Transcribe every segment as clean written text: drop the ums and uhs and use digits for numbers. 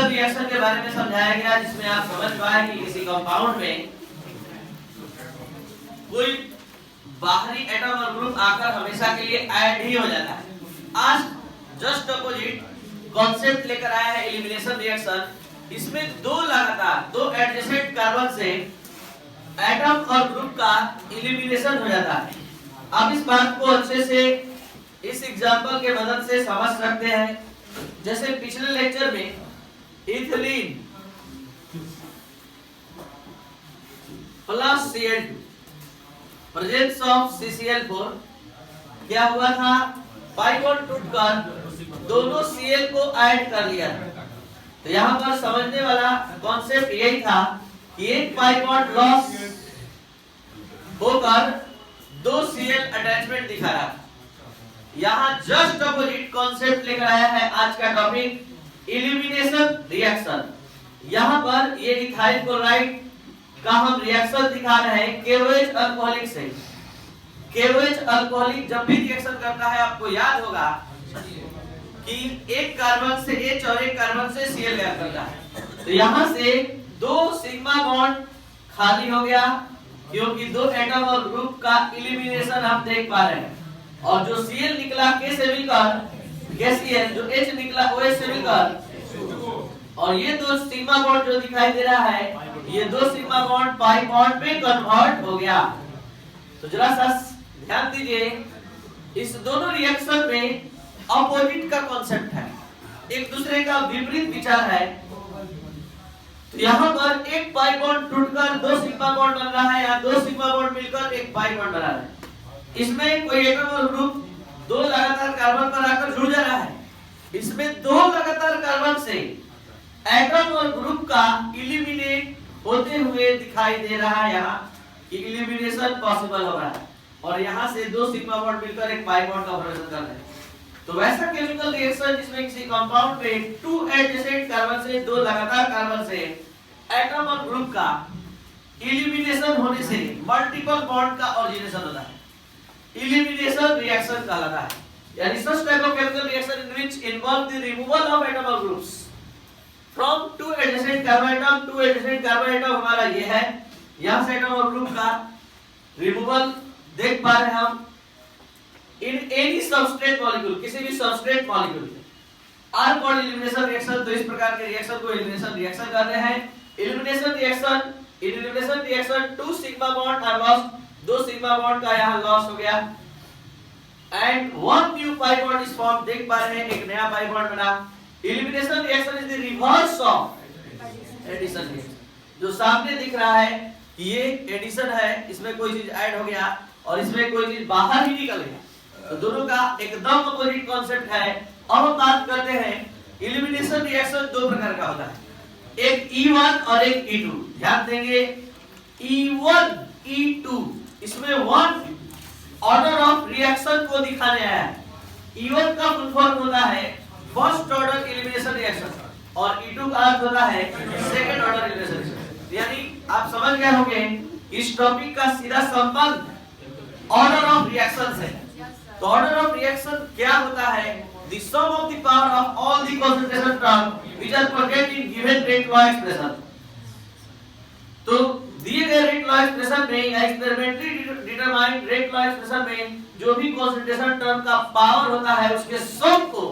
Chemical reaction के बारे में समझाया गया, जिसमें आप समझ पाए कि किसी कंपाउंड में कोई बाहरी एटम और ग्रुप आकर हमेशा के लिए ऐड ही हो जाता है। आज जस्ट अपोजिट कॉन्सेप्ट लेकर आया है एलिमिनेशन रिएक्शन। इसमें दो लगातार दो एडजेसेंट कार्बन से एटम और ग्रुप का एलिमिनेशन हो जाता है। आप इस बात को अच्छे से इस एग्जांपल के मदद से समझ सकते हैं। जैसे पिछले लेक्चर में ethylene plus Cl2 presence of CCl4 क्या हुआ था, पाई बॉन्ड टूटकर दोनों Cl को ऐड कर लिया। तो यहाँ पर समझने वाला कॉन्सेप्ट यही था कि एक पाई बॉन्ड लॉस होकर दो Cl अटैचमेंट दिखा रहा था। यहाँ जस्ट अपोजिट कॉन्सेप्ट लेकर आया है आज का टॉपिक एलिमिनेशन रिएक्शन। यहाँ पर ये इथाइल क्लोराइड का हम रिएक्शन दिखा रहे हैं KOH अल्कोहलिक से। KOH अल्कोहलिक जब भी रिएक्शन करता है आपको याद होगा कि एक कार्बन से H और एक कार्बन से Cl गैस करता है। तो यहाँ से दो सिग्मा बॉन्ड खाली हो गया, क्योंकि दो एटम और ग्रुप का एलिमिनेशन आप देख पा रहे हैं। और जो Cl निकला K से मिलकर गैसियन, जो H निकला OH से मिलकर, और ये दो सिग्मा बॉन्ड जो दिखाई दे रहा है, ये दो सिग्मा बॉन्ड पाई बॉन्ड में कन्वर्ट हो गया। तो जरा सा ध्यान दीजिए, इस दोनों रिएक्शन में अपोजिट का कॉन्सेप्ट है, एक दूसरे का विपरीत विचार है। तो यहाँ पर एक पाई बॉन्ड टूटकर दो सिग्मा बॉन्ड बन रहा है, या दो सिग्मा बॉन्ड मिलकर एक पाई बॉन्ड बना रहा है। इसमें कोई एटम और ग्रुप दो लगातार कार्बन पर आकर जुड़ जा रहा है। इसमें दो लगातार कार्बन से एटम और ग्रुप का एलिमिनेट होते हुए दिखाई दे रहा है यहाँ कि एलिमिनेशन पॉसिबल हो रहा है। और यहाँ से दो सिग्मा बॉन्ड मिलकर एक पाई बॉन्ड का फॉर्मेशन कर रहे हैं। तो वैसा केमिकल रिएक्शन जिसमें किसी कंपाउंड में टू एडजेसेंट कार्बन से दो लगातार कार्बन से एटम और ग्रुप का एलिमिनेशन होने से मल्टीपल बॉन्ड का ओरिजिनेशन होता है, एलिमिनेशन रिएक्शन कहलाता है। यानी such type of chemical reaction in which involve the removal of atom or groups from two adjacent carbon atom, two adjacent carbon atom हमारा ये है, यहाँ से एटम और ग्रुप का रिमूवल देख पा रहे हैं हम। इन एनी सबस्ट्रेट मॉलिक्यूल, किसी भी substrate molecule are called elimination reaction. तो इस प्रकार के रिएक्शन को एलिमिनेशन रिएक्शन कहते हैं। Elimination reaction, in elimination reaction two sigma bond are lost, दो सिग्मा बॉन्ड का यहाँ लॉस हो गया, and one new pi bond is form. देख पा रहे हैं एक नया पाई बॉन्ड बना। Elimination reaction is the reverse of addition reaction. जो सामने दिख रहा है कि ये एडिशन है, इसमें कोई चीज ऐड हो गया और इसमें कोई चीज बाहर ही निकल गया, तो दोनों का एकदम अपोजिट कॉन्सेप्ट है। अब हम बात करते हैं एलिमिनेशन रिएक्शन दो प्रकार का होता है, एक E1 और एक E2। ध्यान देंगे, E1 E2 इसमें वन ऑर्डर ऑफ रिएक्शन को दिखाने आया है। E1 का फुल फॉर्म होता है फर्स्ट ऑर्डर एलिमिनेशन रिएक्शन और E2 का अर्थ होता है सेकंड ऑर्डर एलिमिनेशन रिएक्शन। यानी आप समझ गए होंगे इस टॉपिक का सीधा संबंध ऑर्डर ऑफ रिएक्शन से। तो ऑर्डर ऑफ रिएक्शन क्या होता है? The sum of the power of all the concentration term which are present in given rate law expression. तो दिए गए रेट लॉ एक्सप्रेशन में या experimentally determined rate law expression में जो भी कंसंट्रेशन टर्म का पावर होता है उसके सम को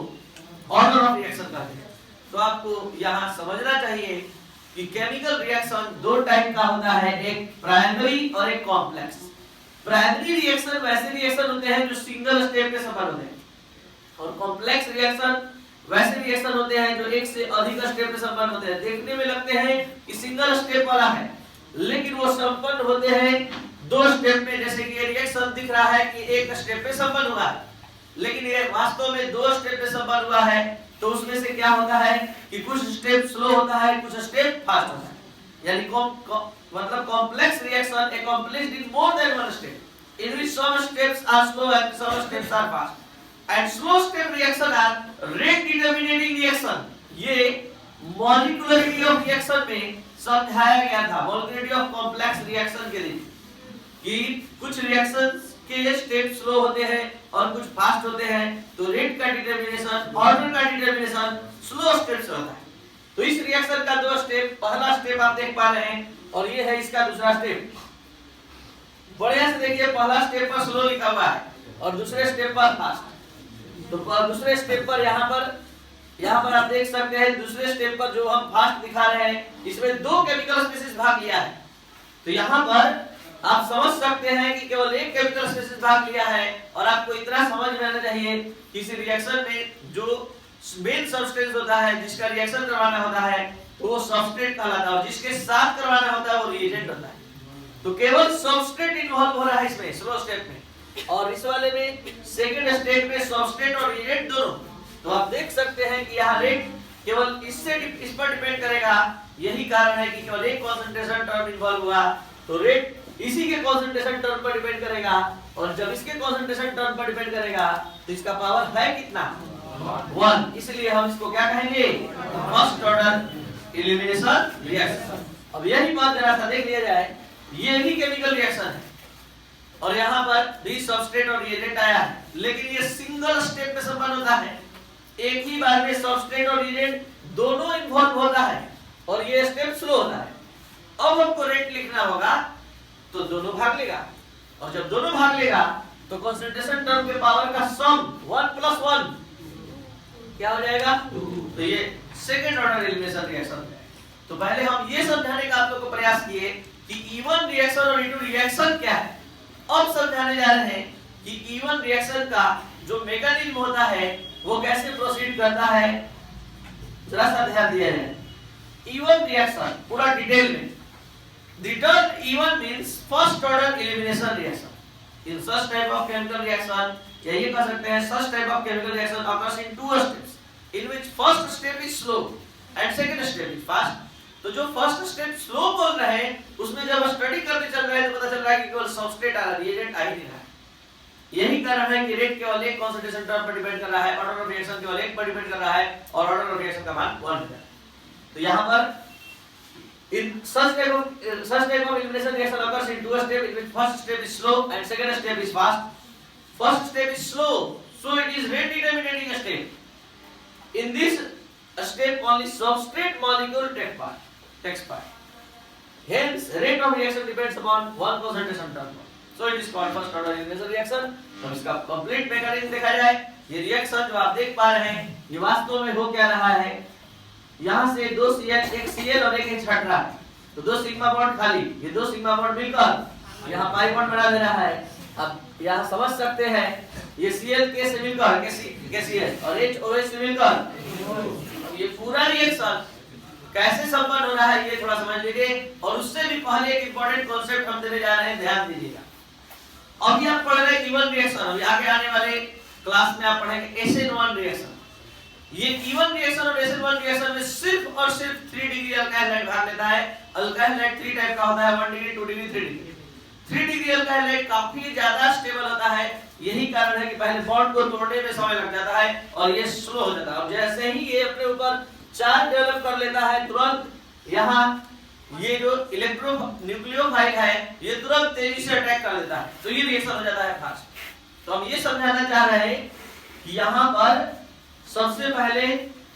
ऑर्डर ऑफ रिएक्शन कहते हैं। तो आपको यहाँ समझना चाहिए कि केमिकल रिएक्शन दो टाइप का होता है, एक प्राइमरी और एक कॉम्प्लेक्स। प्राइमरी रिएक्शन वैसे रिएक्शन होते हैं जो सिंगल स्टेप पे सफल होते हैं, और कॉम्प्लेक्स रिएक्शन वैसे रिएक्शन होते हैं जो एक से अधिक स्टेप पे संपन्न होते हैं। देखने में लगते हैं कि सिंगल स्टेप वाला है, लेकिन वो संपन्न होते हैं दो स्टेप में। जैसे कि ये रिएक्शन दिख रहा है कि एक स्टेप पे संपन्न हुआ है, लेकिन ये वास्तव में दो स्टेप पे संपन्न हुआ है। तो उसमें से क्या होता है कि कुछ स्टेप स्लो होता है, कुछ स्टेप फास्ट होता है। यानी मतलब complex reaction accomplished in more than one step in which some steps are slow and some steps are fast, and slow step reaction are rate determining reaction। ये molecularity of reaction में समझाया गया था, molecularity of complex reaction के लिए, कि कुछ reactions के स्टेप स्लो होते हैं और कुछ फास्ट होते हैं। तो रेट का डिटरमिनेशन, ऑर्डर का डिटरमिनेशन स्लो स्टेप से होता है। तो तो इस रिएक्शन का दो स्टेप, पहला स्टेप आप देख पा रहे हैं और ये है इसका दूसरा स्टेप। बढ़िया से देखिए, पहला स्टेप पर स्लो लिखा हुआ है और दूसरे स्टेप पर फास्ट। तो दूसरे स्टेप पर यहाँ पर आप देख सकते हैं, दूसरे स्टेप पर जो हम फास्ट दिखा रहे हैं इसमें दो केमिकल स्पीशीज भाग लिया है। तो यहाँ पर आप समझ सकते हैं कि केवल एक केमिकल स्पीशीज भाग लिया है और आपको इतना समझ में आना चाहिए कि इस रिएक्शन में जो मेन सब्सटेंस होता है जिसका रिएक्शन करवाना होता है तो वो सबस्ट्रेट कहलाता है और जिसके साथ करवाना होता है वो रिएजेंट होता है। तो केवल सबस्ट्रेट इन्वॉल्व हो रहा है इसमें स्लो स्टेप में, और इस वाले में सेकंड स्टेप में सबस्ट्रेट और रिएजेंट दोनों। तो आप देख सकते हैं कि यहाँ रेट केवल इस पर डिपेंड करेगा। यही कारण है कि केवल एक कंसंट्रेशन टर्म इन्वॉल्व हुआ तो रेट इसी के कंसंट्रेशन टर्म पर डिपेंड करेगा, और जब इसके कंसंट्रेशन टर्म पर डिपेंड करेगा तो इसका पावर है कितना, 1। इसलिए हम इसको क्या कहेंगे, फर्स्ट ऑर्डर एलिमिनेशन रिएक्शन। अब यही बात जरा सा देख लिया जाए, ये भी केमिकल रिएक्शन है और यहाँ पर भी सबस्ट्रेट और रिएजेंट आया है, लेकिन ये सिंगल स्टेप में संपन्न होता है। एक ही बार में सबस्ट्रेट और रिएजेंट दोनों इन्वॉल्व होता है और ये स्टेप स्लो होता है। अब हमको रेट लिखना होगा तो दोनों भाग लेगा, और जब दोनों भाग लेगा तो कंसंट्रेशन टर्म के पावर का सम 1 + 1 क्या हो जाएगा, तो ये सेकंड ऑर्डर एलिमिनेशन रिएक्शन है। तो पहले हम ये समझाने का आप लोगों को प्रयास किए कि E1 रिएक्शन और E2 रिएक्शन क्या है। अब समझाने जा रहे हैं कि E1 रिएक्शन का जो मैकेनिज्म होता है वो कैसे प्रोसीड करता है, जरा सा ध्यान दिया जाए। E1 रिएक्शन पूरा डिटेल में, the term E1 means first order elimination reaction. In such type of chemical reaction, या ये कह सकते हैं such type of chemical reaction occurs in 2 steps, in which first step is slow and second step is fast. तो जो first step slow बोल रहे हैं उसमें जब स्टडी करते चल रहे हैं तो पता चल रहा है कि केवल सबस्ट्रेट आ रहा है, रिएजेंट आ ही नहीं रहा है। यही कारण है कि रेट केवल एक कंसंट्रेशन टर्म पर डिपेंड कर रहा है, ऑर्डर ऑफ रिएक्शन केवल एक पर डिपेंड कर रहा है और ऑर्डर ऑफ रिएक्शन का मान 1 है। तो यहाँ पर in such type of elimination reaction occurs in 2 steps, in which first step is slow and second step is fast. First step is slow, so it is rate determining step. In this step only substrate molecule takes part. Hence rate of reaction depends upon one concentration term. So it is called first order elimination reaction. तो इसका complete mechanism देखा जाए, ये reaction जो आप देख पा रहे हैं ये वास्तव में हो क्या रहा है, यहाँ से 2 Cl, एक Cl और एक H हट रहा है तो 2 सिग्मा बॉन्ड खाली, ये 2 सिग्मा बॉन्ड मिलकर यहाँ पाई बॉन्ड बना दे रहा है। अब यहाँ समझ सकते हैं ये Cl के से मिलकर के Cl और H OH से मिलकर ये पूरा रिएक्शन कैसे संपन्न हो रहा है ये थोड़ा समझ लीजिए। और उससे भी पहले एक इंपॉर्टेंट कॉन्सेप्ट हम देने जा रहे हैं, ध्यान दीजिएगा। अभी आप पढ़ रहे हैं E1 रिएक्शन, अभी आगे आने वाले क्लास में आप पढ़ेंगे SN1 रिएक्शन। ये E1 रिएक्शन और SN1 रिएक्शन में सिर्फ और सिर्फ 3 डिग्री अल्काइल हाइड भाग लेता है। अल्काइल हाइड 3 टाइप का होता है, 1 degree, 2 degree, 3 degree. 3 degree alkyl hide काफी ज्यादा स्टेबल होता है, यही कारण है कि पहले बॉन्ड को तोड़ने में समय लग जाता है और ये स्लो हो जाता है। अब जैसे ही ये अपने ऊपर चार्ज डेवलप कर लेता है तुरंत यहाँ ये जो इलेक्ट्रो न्यूक्लियोफाइल है ये तुरंत तेजी से अटैक कर देता है, तो ये रिएक्शन हो जाता है फास्ट। तो हम ये समझाना चाह रहे हैं कि यहाँ पर सबसे पहले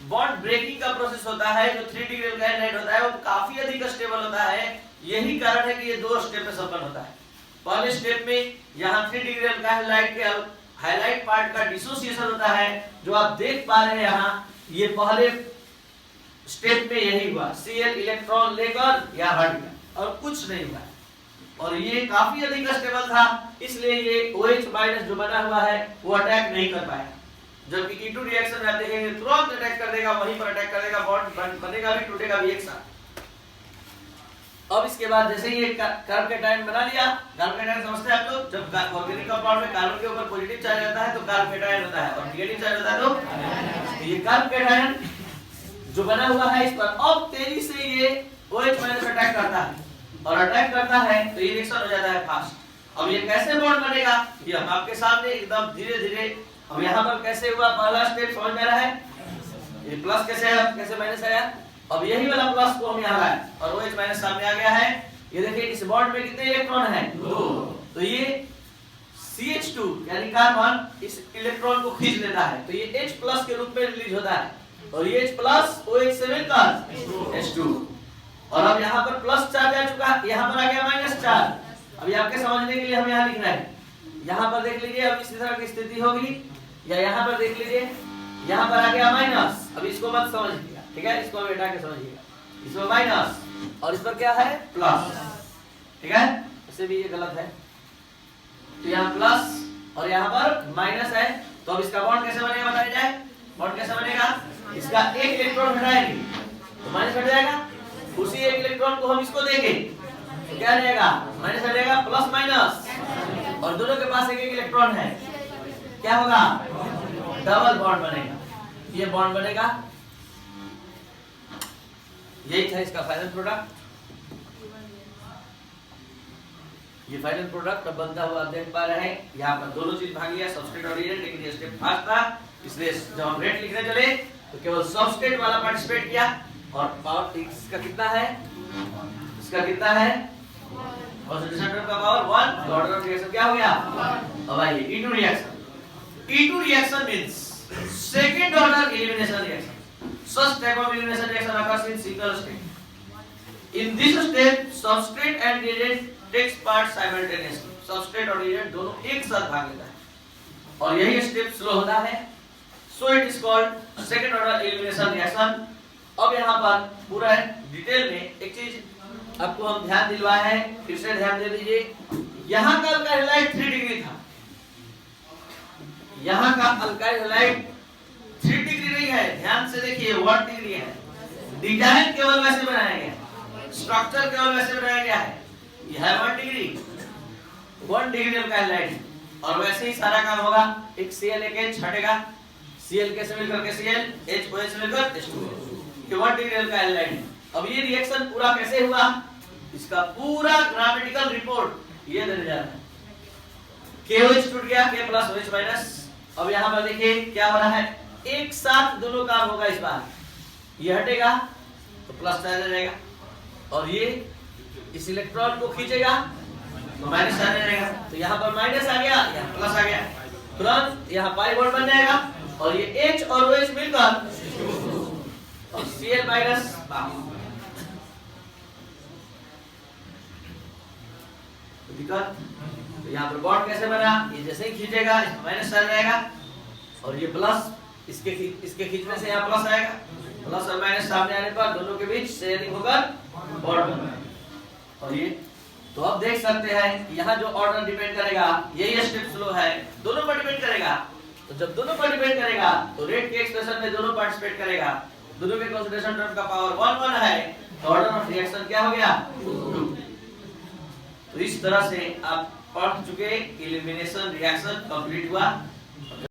बॉन्ड ब्रेकिंग का प्रोसेस होता है, जो 3 डिग्री अल्काइल हाइड होता है वो काफी अधिक स्टेबल होता है। यही कारण है कि ये 2 स्टेप में संपन्न होता है। पहले स्टेप में यहाँ 3 डिग्री अल्काइल हाइड के हाइलाइट पार्ट का डिसोसिएशन होता है, जो आप देख पा रहे हैं यहाँ ये पहले स्टेप में यही हुआ, Cl इलेक्ट्रॉन लेकर या हट गया और कुछ नहीं हुआ, और ये काफी अधिक स्टेबल था इसलिए ये OH- जो बना हुआ है वो अटैक नहीं कर पाया। जबकि E2 रिएक्शन में आप देखेंगे तुरंत अटैक कर देगा, वहीं पर अटैक कर देगा, बॉन्ड बनेगा भी टूटेगा भी एक साथ। अब इसके बाद जैसे ही कार्ब कैटायन बना लिया, कार्ब कैटायन समझते हैं आप लोग, जब ऑर्गेनिक कंपाउंड में कार्बन के ऊपर पॉजिटिव चार्ज रहता है तो कार्ब कैटायन होता है और नेगेटिव चार्ज होता है तो ये कार्ब कैटायन जो बना हुआ है इस पर अब तेजी से ये OH- अटैक करता है, और अटैक करता है तो ये रिएक्शन हो जाता है फास्ट। अब ये कैसे बॉन्ड बनेगा ये हम आपके सामने एकदम धीरे धीरे, अब यहाँ पर कैसे हुआ पहला स्टेप समझ में आ रहा है, ये प्लस कैसे आया कैसे माइनस आया, अब यही वाला प्लस को हम यहाँ लाए और OH- सामने आ गया है। ये देखिए इस बॉन्ड में कितने इलेक्ट्रॉन हैं, 2, तो ये CH2 यानी कार्बन इस इलेक्ट्रॉन को खींच लेता है तो ये H+ के रूप में रिलीज होता है, और ये H+ OH से मिलकर H2। और अब यहाँ पर प्लस चार्ज आ चुका, यहाँ पर आ गया माइनस चार्ज। अभी आपके समझने के लिए हम यहाँ लिख रहे हैं, यहाँ पर देख लीजिए अब इसी तरह की स्थिति होगी, या यहाँ पर देख लीजिए यहाँ पर आ गया माइनस। अब इसको मत समझिएगा, ठीक है, इसको हटा के समझिएगा, इसमें माइनस और इस पर क्या है प्लस, ठीक है, इससे भी ये गलत है। तो यहाँ प्लस और यहाँ पर माइनस है, तो अब इसका बॉन्ड कैसे बनेगा बताया जाए। बॉन्ड कैसे बनेगा, इसका एक इलेक्ट्रॉन हटाएंगे तो माइनस हट जाएगा, उसी एक इलेक्ट्रॉन को हम इसको देंगे तो क्या रहेगा माइनस हटेगा, प्लस माइनस, और दोनों के पास एक एक इलेक्ट्रॉन है, क्या होगा डबल बॉन्ड बनेगा। ये बॉन्ड बनेगा, यही था इसका फाइनल प्रोडक्ट। ये फाइनल प्रोडक्ट अब बनता हुआ आप देख पा रहे हैं, यहाँ पर दोनों चीज भाग लिया, सबस्ट्रेट और रिएजेंट, लेकिन ये स्टेप फास्ट था, इसलिए जब हम रेट लिखने चले तो केवल सबस्ट्रेट वाला पार्टिसिपेट किया। और पावर इसका कितना है, इसका कितना है कंसंट्रेशन टर्म का पावर 1, ऑर्डर ऑफ रिएक्शन क्या हो गया। अब आइए E2 reaction. E2 reaction means second order elimination reaction. Such type of elimination reaction occurs in single state. In this step, substrate and reagent takes part simultaneously. Substrate और reagent दोनों एक साथ भाग लेता है और यही स्टेप स्लो होता है, so it is called second order elimination reaction. अब यहाँ पर पूरा डिटेल में एक चीज आपको हम ध्यान दिलवाए हैं, फिर से ध्यान दे दीजिए। यहाँ का अल्काइल हैलाइड 3 डिग्री था, यहाँ का अल्काइल हैलाइड 3 डिग्री नहीं है, ध्यान से देखिए 1 डिग्री है। डिजाइन केवल वैसे बनाया गया, स्ट्रक्चर केवल वैसे बनाया गया है, यह है 1 डिग्री, 1 डिग्री अल्काइल हैलाइड। और वैसे ही सारा काम होगा, एक Cl एक H हटेगा, Cl के से मिलकर के Cl, H OH से मिलकर H2O, ये 1 डिग्री अल्काइल हैलाइड। अब ये रिएक्शन पूरा कैसे हुआ, इसका पूरा ग्रामेटिकल रिपोर्ट ये देने जा रहा है। KOH टूट गया, K प्लस OH माइनस। अब यहाँ पर देखिए क्या हो रहा है, एक साथ दोनों काम होगा। इस बार ये हटेगा तो प्लस चार्ज आ जाएगा, और ये इस इलेक्ट्रॉन को खींचेगा तो माइनस चार्ज आ जाएगा। तो यहाँ पर माइनस आ गया, यहाँ प्लस आ गया, तुरंत यहाँ पाई बॉन्ड बन जाएगा, और ये H और OH मिलकर और Cl माइनस दिक्कत। तो यहाँ पर बॉन्ड कैसे बना, ये जैसे ही खींचेगा माइनस आ जाएगा, और ये प्लस इसके खींचने से यहाँ प्लस आएगा, प्लस और माइनस सामने आने पर दोनों के बीच शेयरिंग होकर बॉन्ड बनेगा। और ये तो अब देख सकते हैं कि यहाँ जो ऑर्डर डिपेंड करेगा, यही स्टेप स्लो है, दोनों पर डिपेंड करेगा। तो जब दोनों पर डिपेंड करेगा तो रेट के एक्सप्रेशन में दोनों पार्टिसिपेट करेगा, दोनों के कंसंट्रेशन टर्म का पावर 1 1 है, तो ऑर्डर ऑफ रिएक्शन क्या हो गया 2। तो इस तरह से आप पढ़ चुके, एलिमिनेशन रिएक्शन कंप्लीट हुआ।